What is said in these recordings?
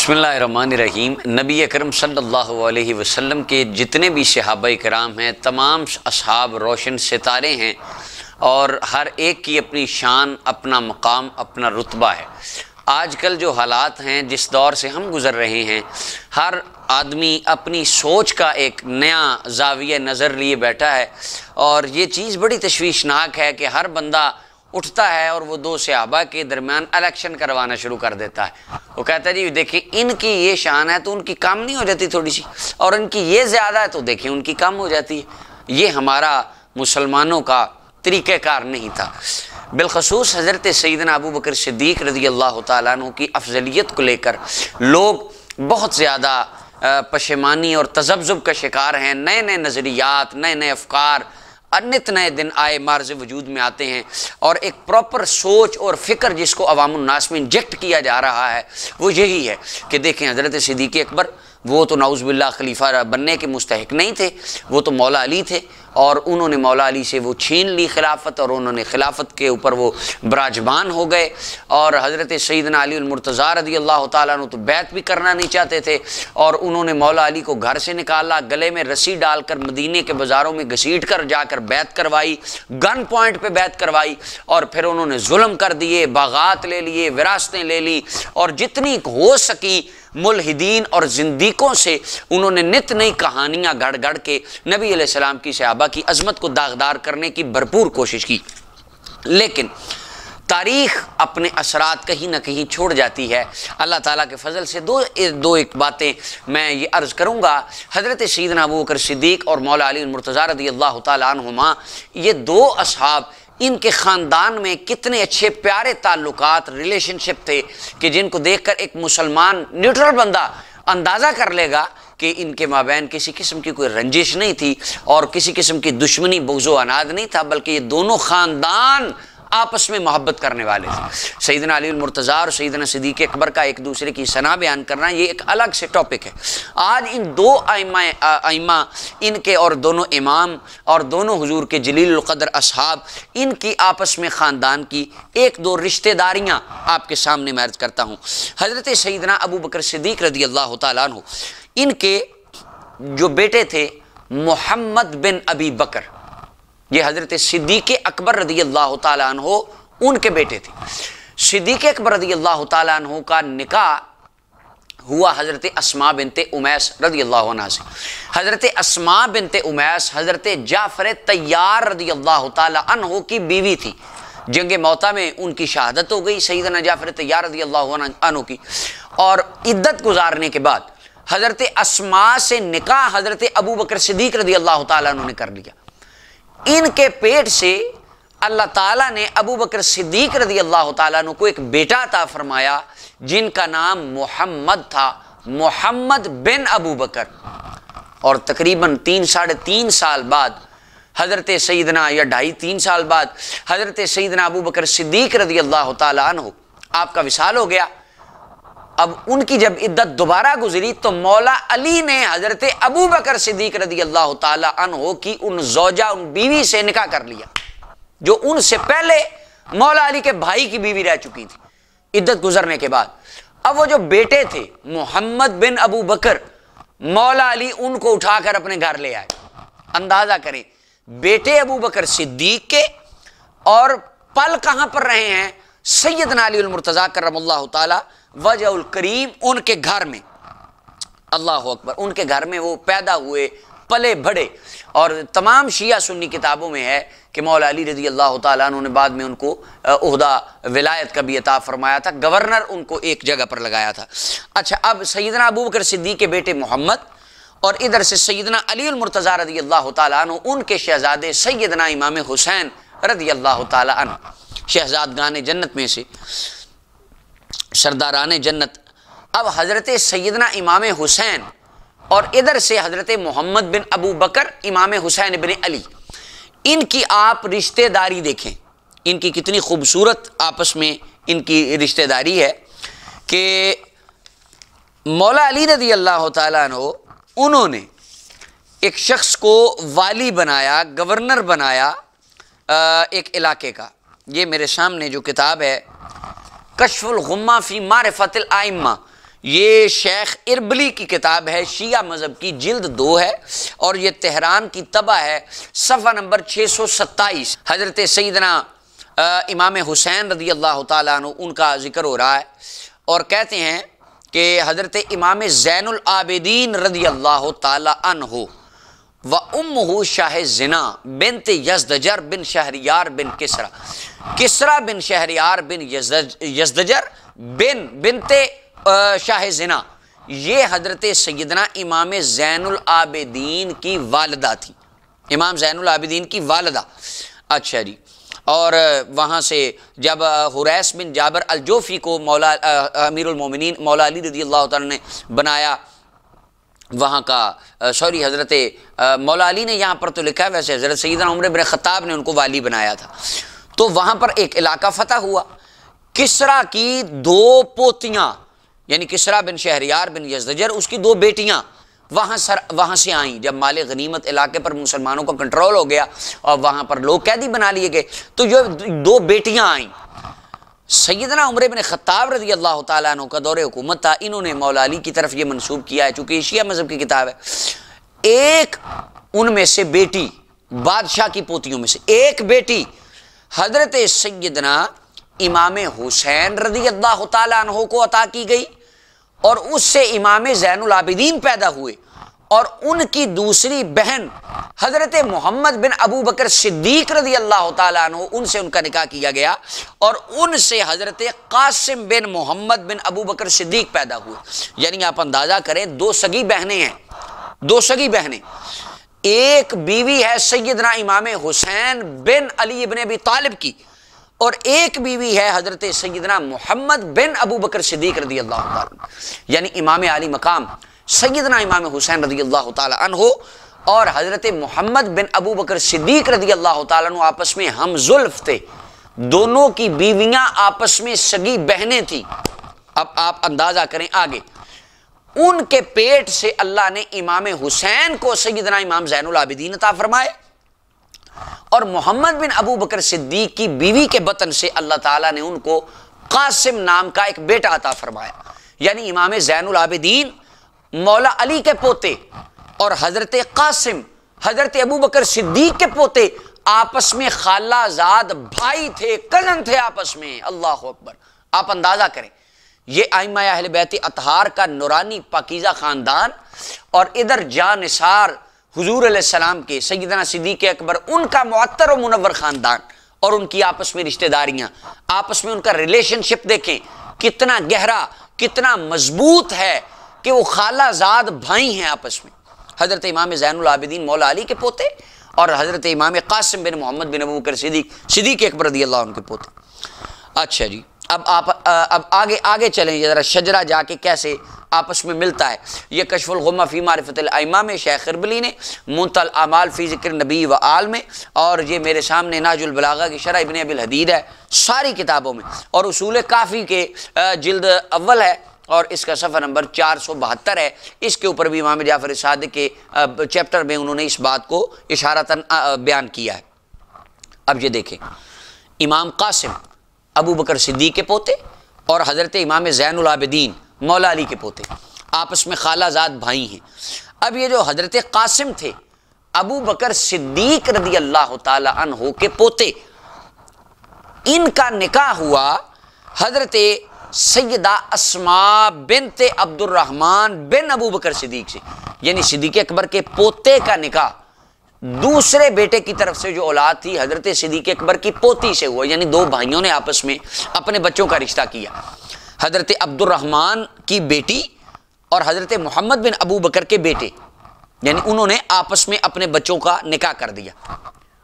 بسم اللہ الرحمن الرحیم۔ نبی اکرم صلی اللہ علیہ وسلم کے جتنے بھی صحابہ کرام ہیں، تمام اصحاب روشن ستارے ہیں اور ہر ایک کی اپنی شان، اپنا مقام، اپنا رتبہ ہے۔ آج کل جو حالات ہیں، جس دور سے ہم گزر رہے ہیں، ہر آدمی اپنی سوچ کا ایک نیا زاویہ نظر لیے بیٹھا ہے، اور یہ چیز بڑی تشویشناک ہے کہ ہر بندہ اٹھتا ہے اور وہ دو صحابہ کے درمیان الیکشن کروانا شروع کر دیتا ہے۔ وہ کہتا ہے جی دیکھیں ان کی یہ شان ہے تو ان کی کم نہیں ہو جاتی تھوڑی سی، اور ان کی یہ زیادہ ہے تو دیکھیں ان کی کم ہو جاتی ہے۔ یہ ہمارا مسلمانوں کا طریقہ کار نہیں تھا۔ بالخصوص حضرت سیدنا ابو بکر صدیق رضی اللہ تعالیٰ عنہ کی افضلیت کو لے کر لوگ بہت زیادہ پشیمانی اور تذبذب کا شکار ہیں۔ نئے نئے نظریات، نئے نئے افکار نت نئے دن آئے معرض وجود میں آتے ہیں، اور ایک پراپر سوچ اور فکر جس کو عوام الناس میں انجیکٹ کیا جا رہا ہے وہ یہی ہے کہ دیکھیں حضرت صدیق اکبر وہ تو نعوذ باللہ خلیفہ بننے کے مستحق نہیں تھے، وہ تو مولا علی تھے، اور انہوں نے مولا علی سے وہ چھین لی خلافت، اور انہوں نے خلافت کے اوپر وہ براجمان ہو گئے۔ اور حضرت سیدنا علی المرتضیٰ رضی اللہ تعالیٰ عنہ تو بیعت بھی کرنا نہیں چاہتے تھے، اور انہوں نے مولا علی کو گھر سے نکالا، گلے میں رسی ڈال کر مدینے کے بازاروں میں گھسیٹ کر جا کر بیعت کروائی، گن پوائنٹ پہ بیعت کروائی، اور پھر انہوں نے ظلم کر دیے، باغات لے لیے، وراثتیں لے لی، اور جتنی ہو سکی ملحدین اور زندیقوں سے انہوں نے نت نئی کہانیاں گھڑ گھڑ کے نبی علیہ السلام کی صحابہ کی عظمت کو داغدار کرنے کی بھرپور کوشش کی۔ لیکن تاریخ اپنے اثرات کہیں نہ کہیں چھوڑ جاتی ہے۔ اللہ تعالیٰ کے فضل سے دو ایک باتیں میں یہ عرض کروں گا۔ حضرت سیدنا ابو بکر صدیق اور مولا علی المرتضیٰ رضی اللہ تعالیٰ عنہما، یہ دو اصحاب، ان کے خاندان میں کتنے اچھے پیارے تعلقات، ریلیشن شپ تھے کہ جن کو دیکھ کر ایک مسلمان نیوٹرل بندہ اندازہ کر لے گا کہ ان کے مابین کسی قسم کی کوئی رنجش نہیں تھی اور کسی قسم کی دشمنی، بغض و عناد نہیں تھا، بلکہ یہ دونوں خاندان آپس میں محبت کرنے والے تھے۔ سیدنا علی المرتضیٰ اور سیدنا صدیق اکبر کا ایک دوسرے کی ثنا بیان کرنا یہ ایک الگ سے ٹاپک ہے۔ آج ان دو ائمہ ان کے اور دونوں امام اور دونوں حضور کے جلیل القدر اصحاب، ان کی آپس میں خاندان کی ایک دو رشتہ داریاں آپ کے سامنے میں عرض کرتا ہوں۔ حضرت سیدنا ابو بکر صدیق رضی اللہ تعالیٰ عنہ، ان کے جو بیٹے تھے محمد بن ابی بکر، یہ حضرت صدیق اکبر رضی اللہ تعالیٰ عنہ ان کے بیٹے تھے۔ صدیق اکبر رضی اللہ تعالیٰ عنہ کا نکاح ہوا حضرت اسماء بنت امیس رضی اللہ عنہ سے۔ حضرت اسماء بنت امیس حضرت جعفر طیار رضی اللہ تعالیٰ عنہ کی بیوی تھی۔ جنگ موطا میں ان کی شہادت ہو گئی سیدنا جعفر طیار رضی اللہ عنہ کی، اور عدت گزارنے کے بعد حضرت اسماء سے نکاح حضرت ابو بکر صدیق رضی اللہ تعالیٰ عنہ نے کر لیا۔ ان کے پیٹ سے اللہ تعالیٰ نے ابو بکر صدیق رضی اللہ تعالیٰ عنہ کو ایک بیٹا عطا فرمایا جن کا نام محمد تھا، محمد بن ابو بکر۔ اور تقریباً 3.5 سال بعد حضرت سیدنا، یا 2.5-3 سال بعد حضرت سیدنا ابو بکر صدیق رضی اللہ تعالیٰ عنہ آپ کا وصال ہو گیا۔ اب ان کی جب عدت دوبارہ گزری تو مولا علی نے حضرت ابو بکر صدیق رضی اللہ تعالی عنہ کی ان زوجہ، ان بیوی سے نکاح کر لیا جو ان سے پہلے مولا علی کے بھائی کی بیوی رہ چکی تھی عدت گزرنے کے بعد۔ اب وہ جو بیٹے تھے محمد بن ابو بکر، مولا علی ان کو اٹھا کر اپنے گھر لے آئے۔ اندازہ کریں بیٹے ابو بکر صدیق کے، اور پل کہاں پر رہے ہیں؟ سیدنا علی المرتضیٰ کرم اللہ تعالی وجہ الکریم ان کے گھر میں۔ اللہ اکبر، ان کے گھر میں وہ پیدا ہوئے، پلے بڑھے، اور تمام شیعہ سنی کتابوں میں ہے کہ مولا علی رضی اللہ تعالیٰ عنہ نے بعد میں ان کو عہدہ ولایت کا بھی عطا فرمایا تھا، گورنر ان کو ایک جگہ پر لگایا تھا۔ اچھا، اب سیدنا ابو بکر صدیق کے بیٹے محمد، اور ادھر سے سیدنا علی المرتضیٰ رضی اللہ تعالیٰ عنہ، ان کے شہزادے سیدنا امام حسین رضی اللہ تعالیٰ عنہ، شہزادگان جنت میں سے، سرداران جنت۔ اب حضرت سیدنا امام حسین اور ادھر سے حضرت محمد بن ابو بکر امام حسین بن علی، ان کی آپ رشتہ داری دیکھیں، ان کی کتنی خوبصورت آپس میں ان کی رشتہ داری ہے کہ مولا علی رضی اللہ تعالیٰ عنہ انہوں نے ایک شخص کو والی بنایا، گورنر بنایا ایک علاقے کا۔ یہ میرے سامنے جو کتاب ہے کشف الغمہ فی معرفت الائمہ، یہ شیخ اربلی کی کتاب ہے، شیعہ مذہب کی، جلد 2 ہے اور یہ تہران کی طبع ہے، صفحہ نمبر 627۔ حضرت سیدنا امام حسین رضی اللہ تعالیٰ عنہ ان کا ذکر ہو رہا ہے، اور کہتے ہیں کہ حضرت امام زین العابدین رضی اللہ تعالیٰ عنہ و امہ شاہ زنا بنت یزدجر بن شہریار بن کسرا بن شہریار بن یزدجر بنت شاہ زنا، یہ حضرت سیدنا امام زین العابدین کی والدہ تھی، امام زین العابدین کی والدہ۔ اچھا جی، اور وہاں سے جب حریث بن جابر الجوفی کو مولا امیر المومنین مولا علی رضی اللہ تعالیٰ نے بنایا، وہاں کا حضرت مولا علی نے یہاں پر تو لکھا ہے، ویسے حضرت سیدنا عمر بن خطاب نے ان کو والی بنایا تھا، تو وہاں پر ایک علاقہ فتح ہوا۔ کسرا کی 2 پوتیاں، یعنی کسرا بن شہریار بن یزدجر، اس کی 2 بیٹیاں وہاں سے آئیں۔ جب مال غنیمت علاقے پر مسلمانوں کا کنٹرول ہو گیا اور وہاں پر لوگ قیدی بنا لیے گئے، تو یہ 2 بیٹیاں آئیں۔ سیدنا عمر بن خطاب رضی اللہ تعالیٰ عنہ کا دور حکومت تھا، انہوں نے مولا علی کی طرف یہ منسوب کیا ہے، چونکہ یہ شیعہ مذہب کی کتاب ہے۔ ایک ان میں سے بیٹی، بادشاہ کی پوتیوں میں سے ایک بیٹی حضرت سیدنا امام حسین رضی اللہ تعالیٰ عنہ کو عطا کی گئی، اور اس سے امام زین العابدین پیدا ہوئے، اور ان کی دوسری بہن حضرت محمد بن ابو بکر صدیق رضی اللہ تعالیٰ عنہ، ان سے ان کا نکاح کیا گیا، اور ان سے حضرت قاسم بن محمد بن ابو بکر صدیق پیدا ہوئے۔ یعنی آپ اندازہ کریں 2 سگی بہنیں ہیں، 2 سگی بہنیں، ایک بیوی ہے سیدنا امام حسین بن علی بن ابی طالب کی، اور ایک بیوی ہے حضرت سیدنا محمد بن ابو بکر صدیق رضی اللہ تعالیٰ عنہ، یعنی امام علی مقام سیدنا امام حسین رضی اللہ تعالیٰ عنہ اور حضرت محمد بن ابو بکر صدیق رضی اللہ تعالیٰ عنہ آپس میں ہم زلف تھے، دونوں کی بیویاں آپس میں سگی بہنیں تھیں۔ اب آپ اندازہ کریں آگے، ان کے پیٹ سے اللہ نے امام حسین کو سیدنا امام زین العابدین عطا فرمائے، اور محمد بن ابو بکر صدیق کی بیوی کے بطن سے اللہ تعالیٰ نے ان کو قاسم نام کا ایک بیٹا عطا فرمایا۔ یعنی امام زین العابدین مولا علی کے پوتے اور حضرت قاسم حضرت ابو بکر صدیق کے پوتے آپس میں خالہ زاد بھائی تھے، کزن تھے آپس میں۔ اللہ اکبر، آپ اندازہ کریں، یہ ائمہ اہل بیت اطہار کا نورانی پاکیزہ خاندان، اور ادھر جاں نثار حضور علیہ السلام کے سیدنا صدیق اکبر، ان کا معطر و منور خاندان، اور ان کی آپس میں رشتہ داریاں، آپس میں ان کا ریلیشن شپ دیکھیں کتنا گہرا، کتنا مضبوط ہے کہ وہ خالہ زاد بھائی ہیں آپس میں۔ حضرت امام زین العابدین مولا علی کے پوتے اور حضرت امام قاسم بن محمد بن ابو بکر صدیق اکبر رضی اللہ عنہ کے پوتے۔ اچھا جی، اب آگے چلیں، ذرا شجرہ جا کے کیسے آپس میں ملتا ہے۔ یہ کشف الغمہ فی معرفت الائمہ میں شیخ اربلی نے، منتہی الاعمال فی ذکر نبی و آل میں، اور یہ میرے سامنے نہج البلاغہ کی شرح ابن ابی الحدید ہے، ساری کتابوں میں، اور اصول کافی کے جلد اول ہے، اور اس کا صفحہ نمبر 472 ہے۔ اس کے اوپر بھی امام جعفر صادق کے چیپٹر میں انہوں نے اس بات کو اشارتاً بیان کیا ہے۔ اب یہ دیکھیں، امام قاسم ابو بکر صدیق کے پوتے اور حضرت امام زین العابدین مولا علی کے پوتے آپس میں خالہ زاد بھائی ہیں۔ اب یہ جو حضرت قاسم تھے ابو بکر صدیق رضی اللہ تعالی عنہ کے پوتے، ان کا نکاح ہوا حضرت سیدہ اسماء بنت عبد الرحمن بن ابو بکر صدیق سے، یعنی صدیق اکبر کے پوتے کا نکاح دوسرے بیٹے کی طرف سے جو اولاد تھی حضرت صدیق اکبر کی پوتی سے ہوا، یعنی 2 بھائیوں نے آپس میں اپنے بچوں کا رشتہ کیا، حضرت عبد الرحمن کی بیٹی اور حضرت محمد بن ابو بکر کے بیٹے، یعنی انہوں نے آپس میں اپنے بچوں کا نکاح کر دیا۔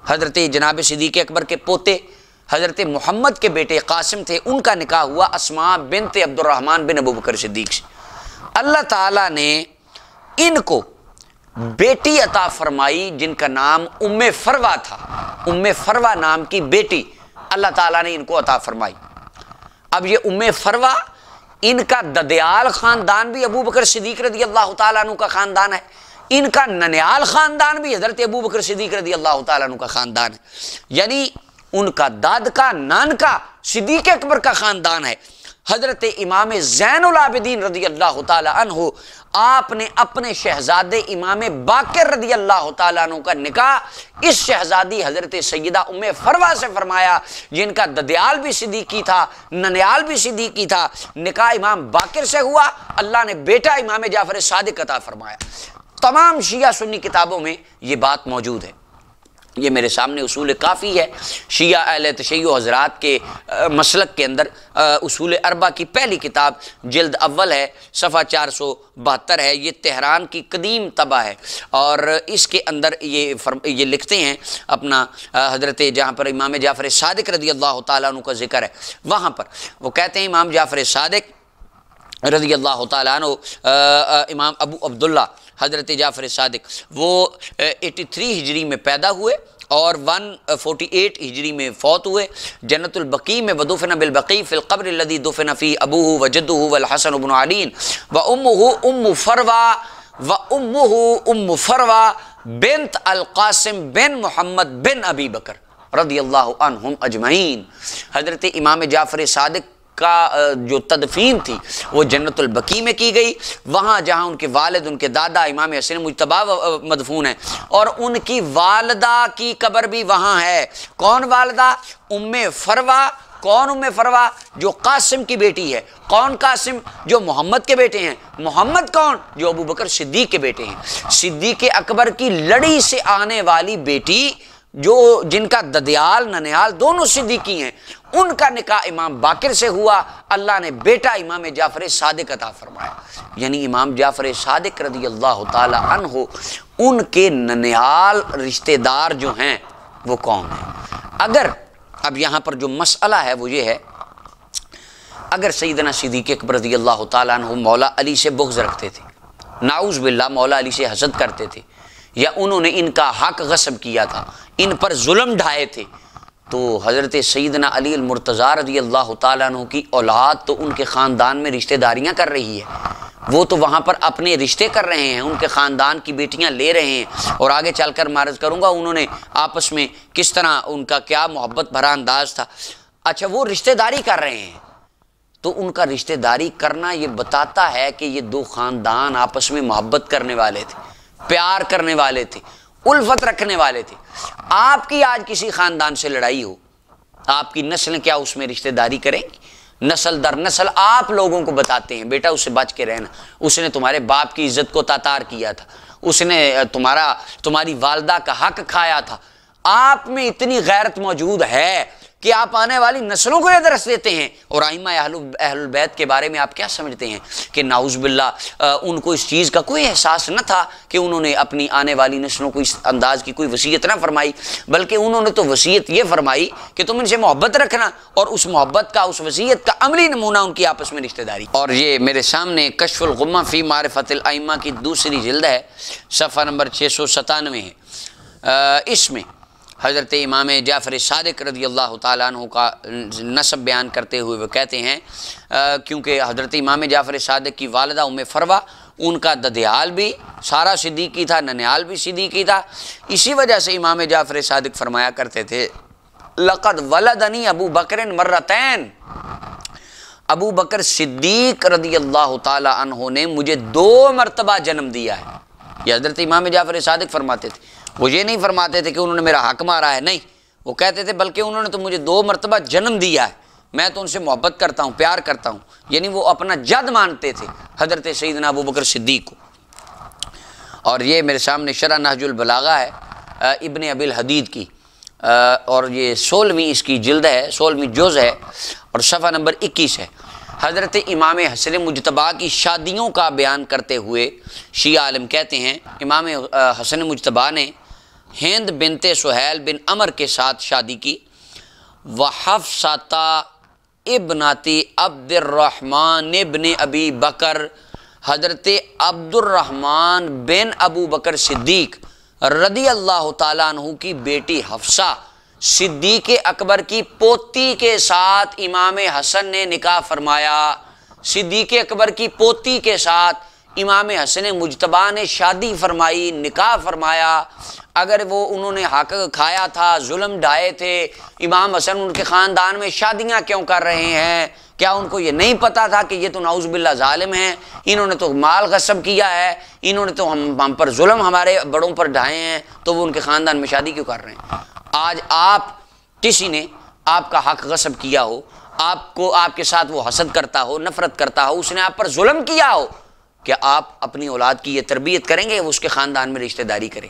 حضرت جناب صدیق اکبر کے پوتے حضرت محمد کے بیٹے قاسم تھے، ان کا نکاح ہوا اسماء بنت عبد الرحمن بن ابو بکر صدیق سے۔ اللہ تعالیٰ نے ان کو بیٹی عطا فرمائی جن کا نام ام فروہ تھا، ام فروہ نام کی بیٹی اللہ تعالیٰ نے ان کو عطا فرمائی۔ اب یہ ام فروہ، ان کا ددیال خاندان بھی ابو بکر صدیق رضی اللہ تعالیٰ عنہ کا خاندان ہے، ان کا ننیال خاندان بھی حضرت ابو بکر صدیق رضی اللہ تعالیٰ عنہ کا خاندان ہے، یعنی ان کا داد کا نان کا صدیق اکبر کا خاندان ہے۔ حضرت امام زین العابدین رضی اللہ تعالی عنہ، آپ نے اپنے شہزادے امام باقر رضی اللہ تعالیٰ عنہ کا نکاح اس شہزادی حضرت سیدہ ام فروہ سے فرمایا، جن کا ددیال بھی صدیقی تھا، ننیال بھی صدیقی تھا۔ نکاح امام باقر سے ہوا، اللہ نے بیٹا امام جعفر صادق عطا فرمایا۔ تمام شیعہ سنی کتابوں میں یہ بات موجود ہے۔ یہ میرے سامنے اصول کافی ہے، شیعہ اہل تشیع حضرات کے مسلک کے اندر اصول اربع کی پہلی کتاب جلد اول ہے، صفحہ 472 ہے، یہ تہران کی قدیم طبع ہے، اور اس کے اندر یہ لکھتے ہیں اپنا حضرت جہاں پر امام جعفر صادق رضی اللہ تعالیٰ عنہ کا ذکر ہے، وہاں پر وہ کہتے ہیں امام جعفر صادق رضی اللہ تعالیٰ عنہ، امام ابو عبداللہ حضرت جعفر صادق وہ 83 ہجری میں پیدا ہوئے اور 148 ہجری میں فوت ہوئے، جنت البقیع میں ودفن بالبقیع فی القبر الذی دفن فی ابوہ وجدہ والحسن بن علی ام فروہ بنت القاسم بن محمد بن ابی بکر رضی اللہ عنہم اجمعین۔ حضرت امام جعفر صادق کا جو تدفین تھی وہ جنت البقیع میں کی گئی، وہاں جہاں ان کے والد، ان کے دادا امام حسن مجتبیٰ مدفون ہیں، اور ان کی والدہ کی قبر بھی وہاں ہے۔ کون والدہ؟ ام فروہ۔ کون ام فروہ؟ جو قاسم کی بیٹی ہے۔ کون قاسم؟ جو محمد کے بیٹے ہیں۔ محمد کون؟ جو ابو بکر صدیق کے بیٹے ہیں۔ صدیق اکبر کی لڑی سے آنے والی بیٹی، جو جن کا ددیال ننیال دونوں صدیقی ہیں، ان کا نکاح امام باقر سے ہوا، اللہ نے بیٹا امام جعفر صادق عطا فرمایا۔ یعنی امام جعفر صادق رضی اللہ تعالی عنہ، ان کے ننیال رشتہ دار جو ہیں وہ کون ہیں؟ اگر اب یہاں پر جو مسئلہ ہے وہ یہ ہے، اگر سیدنا صدیق اکبر رضی اللہ تعالی عنہ مولا علی سے بغض رکھتے تھے، نعوذ باللہ مولا علی سے حسد کرتے تھے، یا انہوں نے ان کا حق غصب کیا تھا، ان پر ظلم ڈھائے تھے، تو حضرت سیدنا علی المرتضیٰ رضی اللہ تعالیٰ عنہ کی اولاد تو ان کے خاندان میں رشتہ داریاں کر رہی ہے، وہ تو وہاں پر اپنے رشتے کر رہے ہیں، ان کے خاندان کی بیٹیاں لے رہے ہیں، اور آگے چل کر معرض کروں گا انہوں نے آپس میں کس طرح ان کا کیا محبت بھرا انداز تھا۔ اچھا، وہ رشتہ داری کر رہے ہیں، تو ان کا رشتہ داری کرنا یہ بتاتا ہے کہ یہ دو خاندان آپس میں محبت کرنے والے تھے، پیار کرنے والے تھے، الفت رکھنے والے تھے۔ آپ کی آج کسی خاندان سے لڑائی ہو، آپ کی نسلیں کیا اس میں رشتہ داری کریں گی؟ نسل در نسل آپ لوگوں کو بتاتے ہیں بیٹا اس سے بچ کے رہنا، اس نے تمہارے باپ کی عزت کو تاتار کیا تھا، اس نے تمہاری والدہ کا حق کھایا تھا۔ آپ میں اتنی غیرت موجود ہے کہ آپ آنے والی نسلوں کو یہ درس دیتے ہیں، اور ائمہ اہل البیت کے بارے میں آپ کیا سمجھتے ہیں کہ نعوذ باللہ ان کو اس چیز کا کوئی احساس نہ تھا کہ انہوں نے اپنی آنے والی نسلوں کو اس انداز کی کوئی وصیت نہ فرمائی، بلکہ انہوں نے تو وصیت یہ فرمائی کہ تم ان سے محبت رکھنا، اور اس محبت کا، اس وصیت کا عملی نمونہ ان کی آپس میں رشتہ داری۔ اور یہ میرے سامنے کشف الغمہ فی معرفت الائمہ کی دوسری جلد ہے، صفحہ نمبر 697 ہے۔ اس میں حضرت امام جعفر صادق رضی اللہ تعالیٰ عنہ کا نسب بیان کرتے ہوئے وہ کہتے ہیں، کیونکہ حضرت امام جعفر صادق کی والدہ ام فروہ، ان کا ددیال بھی سارا صدیقی تھا، ننیال بھی صدیقی تھا، اسی وجہ سے امام جعفر صادق فرمایا کرتے تھے لقد ولدنی ابو بکر مرتین، ابو بکر صدیق رضی اللہ تعالیٰ عنہ نے مجھے 2 مرتبہ جنم دیا ہے۔ یہ حضرت امام جعفر صادق فرماتے تھے، وہ یہ نہیں فرماتے تھے کہ انہوں نے میرا حق مارا ہے، نہیں، وہ کہتے تھے بلکہ انہوں نے تو مجھے 2 مرتبہ جنم دیا ہے، میں تو ان سے محبت کرتا ہوں، پیار کرتا ہوں، یعنی وہ اپنا جد مانتے تھے حضرت سیدنا ابو بکر صدیق کو۔ اور یہ میرے سامنے شرح نہج البلاغہ ہے ابن ابی الحدید کی، اور یہ 16ویں اس کی جلد ہے، 16ویں جز ہے، اور صفحہ نمبر 21 ہے۔ حضرت امام حسن مجتبیٰ کی شادیوں کا بیان کرتے ہوئے شیعہ عالم کہتے ہیں، امام حسن مجتبیٰ نے ہند بنت سہیل بن عمر کے ساتھ شادی کی، وحفصہ ابنت عبد الرحمن ابن ابی بکر، حضرت عبد الرحمن بن ابو بکر صدیق رضی اللہ تعالیٰ عنہ کی بیٹی حفصہ صدیق اکبر کی پوتی کے ساتھ امام حسن نے نکاح فرمایا۔ صدیق اکبر کی پوتی کے ساتھ امام حسن مجتبیٰ نے شادی فرمائی، نکاح فرمایا۔ اگر وہ انہوں نے حق کھایا تھا، ظلم ڈھائے تھے، امام حسن ان کے خاندان میں شادیاں کیوں کر رہے ہیں؟ کیا ان کو یہ نہیں پتا تھا کہ یہ تو نعوذ باللہ ظالم ہیں، انہوں نے تو مال غصب کیا ہے، انہوں نے تو ہم پر ظلم ہمارے بڑوں پر ڈھائے ہیں، تو وہ ان کے خاندان میں شادی کیوں کر رہے ہیں؟ آج آپ کسی نے آپ کا حق غصب کیا ہو، آپ کو آپ کے ساتھ وہ حسد کرتا ہو، نفرت کرتا ہو، اس نے آپ پر ظلم کیا ہو، کیا آپ اپنی اولاد کی یہ تربیت کریں گے وہ اس کے خاندان میں رشتہ داری کرے؟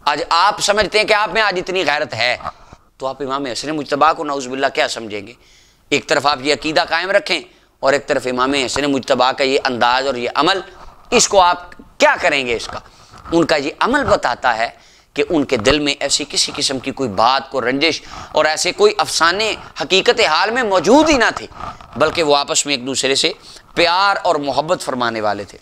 آج آپ سمجھتے ہیں کہ آپ میں آج اتنی غیرت ہے، تو آپ امام حسن مجتبیٰ کو نعوذ باللہ کیا سمجھیں گے؟ ایک طرف آپ یہ عقیدہ قائم رکھیں اور ایک طرف امام حسن مجتبیٰ کا یہ انداز اور یہ عمل، اس کو آپ کیا کریں گے؟ اس کا ان کا یہ عمل بتاتا ہے کہ ان کے دل میں ایسی کسی قسم کی کوئی بات، کوئی رنجش اور ایسے کوئی افسانے حقیقت حال میں موجود ہی نہ تھے، بلکہ وہ آپس میں ایک دوسرے سے پیار اور محبت فرمانے والے تھے۔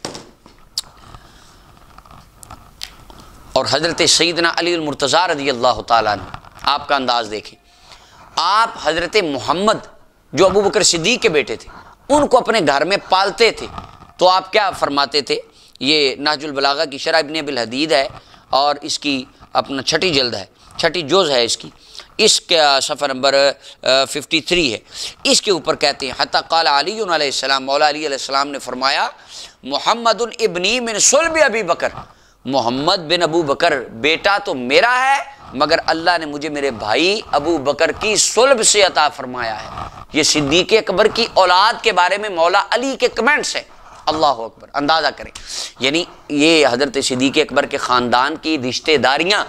اور حضرت سیدنا علی المرتضیٰ رضی اللہ تعالیٰ عنہ، آپ کا انداز دیکھیں، آپ حضرت محمد جو ابو بکر صدیق کے بیٹے تھے ان کو اپنے گھر میں پالتے تھے، تو آپ کیا فرماتے تھے؟ یہ نہج البلاغہ کی شرح ابن ابی الحدید ہے اور اس کی اپنا چھٹی جلد ہے، چھٹی جز ہے اس کا صفحہ نمبر 53 ہے، اس کے اوپر کہتے ہیں حتی قال علی علیہ السلام، مولا علی علیہ السلام نے فرمایا محمد ابنی من صلب ابی بکر، محمد بن ابو بکر بیٹا تو میرا ہے مگر اللہ نے مجھے میرے بھائی ابو بکر کی صلب سے عطا فرمایا ہے۔ یہ صدیق اکبر کی اولاد کے بارے میں مولا علی کے کمنٹس ہیں، اللہ اکبر، اندازہ کریں، یعنی یہ حضرت صدیق اکبر کے خاندان کی رشتہ داریاں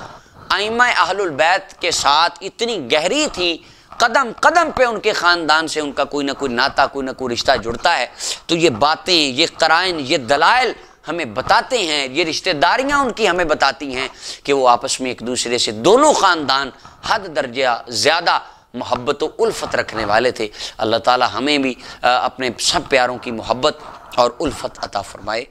ائمہ اہل البیت کے ساتھ اتنی گہری تھیں، قدم قدم پہ ان کے خاندان سے ان کا کوئی نہ کوئی ناتا، کوئی نہ کوئی رشتہ جڑتا ہے۔ تو یہ باتیں، یہ قرائن، یہ دلائل ہمیں بتاتے ہیں، یہ رشتہ داریاں ان کی ہمیں بتاتی ہیں کہ وہ آپس میں ایک دوسرے سے دونوں خاندان حد درجہ زیادہ محبت و الفت رکھنے والے تھے۔ اللہ تعالی ہمیں بھی اپنے سب پیاروں کی محبت اور الفت عطا فرمائے۔